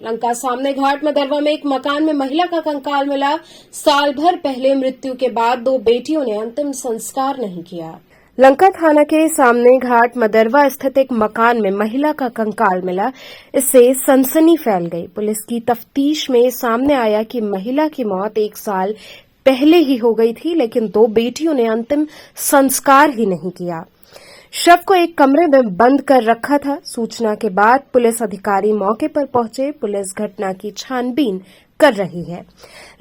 लंका सामने घाट मदरवा में एक मकान में महिला का कंकाल मिला। साल भर पहले मृत्यु के बाद 2 बेटियों ने अंतिम संस्कार नहीं किया। लंका थाना के सामने घाट मदरवा स्थित एक मकान में महिला का कंकाल मिला। इससे सनसनी फैल गई। पुलिस की तफ्तीश में सामने आया कि महिला की मौत 1 साल पहले ही हो गई थी, लेकिन 2 बेटियों ने अंतिम संस्कार ही नहीं किया। शव को एक कमरे में बंद कर रखा था। सूचना के बाद पुलिस अधिकारी मौके पर पहुंचे। पुलिस घटना की छानबीन कर रही है।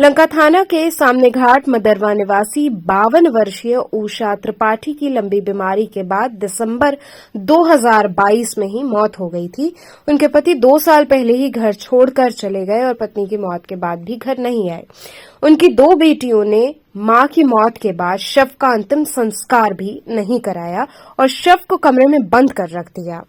लंका थाना के सामने घाट मदरवा निवासी 52 वर्षीय उषा त्रिपाठी की लंबी बीमारी के बाद दिसंबर 2022 में ही मौत हो गई थी। उनके पति 2 साल पहले ही घर छोड़कर चले गए और पत्नी की मौत के बाद भी घर नहीं आए। उनकी 2 बेटियों ने मां की मौत के बाद शव का अंतिम संस्कार भी नहीं कराया और शव को कमरे में बंद कर रख दिया।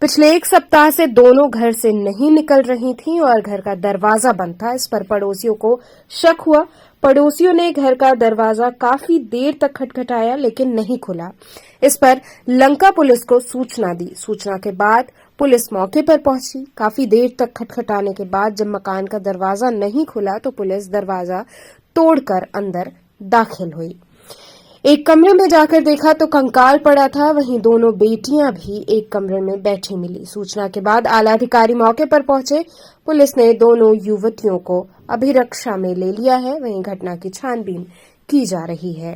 पिछले 1 सप्ताह से दोनों घर से नहीं निकल रही थीं और घर का दरवाजा बंद था। इस पर पड़ोसियों को शक हुआ। पड़ोसियों ने घर का दरवाजा काफी देर तक खटखटाया, लेकिन नहीं खुला। इस पर लंका पुलिस को सूचना दी। सूचना के बाद पुलिस मौके पर पहुंची। काफी देर तक खटखटाने के बाद जब मकान का दरवाजा नहीं खुला तो पुलिस दरवाजा तोड़कर अंदर दाखिल हुई। एक कमरे में जाकर देखा तो कंकाल पड़ा था। वहीं दोनों बेटियां भी एक कमरे में बैठी मिली। सूचना के बाद आला अधिकारी मौके पर पहुंचे। पुलिस ने दोनों युवतियों को अभिरक्षा में ले लिया है। वहीं घटना की छानबीन की जा रही है।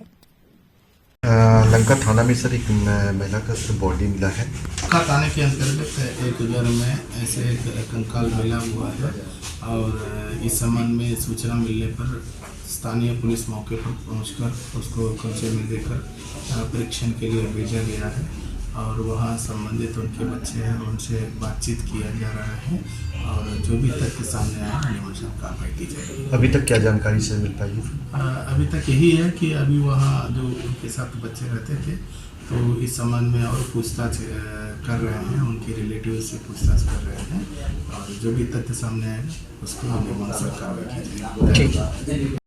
लंका थाना में सर एक महिला का बॉडी मिला है। लंका थाने के अंतर्गत एक घर में ऐसे एक कंकाल मिला हुआ है और इस संबंध में सूचना मिलने पर स्थानीय पुलिस मौके पर पहुंचकर उसको कब्जे में लेकर परीक्षण के लिए भेजा गया है और वहां संबंधित उनके बच्चे हैं, उनसे बातचीत किया जा रहा है और जो भी तथ्य सामने आया अनुसार कार्रवाई की जाएगी। अभी तक क्या जानकारी से मिल पाई? अभी तक यही है कि अभी वहाँ जो उनके साथ बच्चे रहते थे तो इस संबंध में और पूछताछ कर रहे हैं, उनके रिलेटिव से पूछताछ कर रहे हैं और जो भी तथ्य सामने आएगा उसको अनुसार कार्रवाई की जाएगी।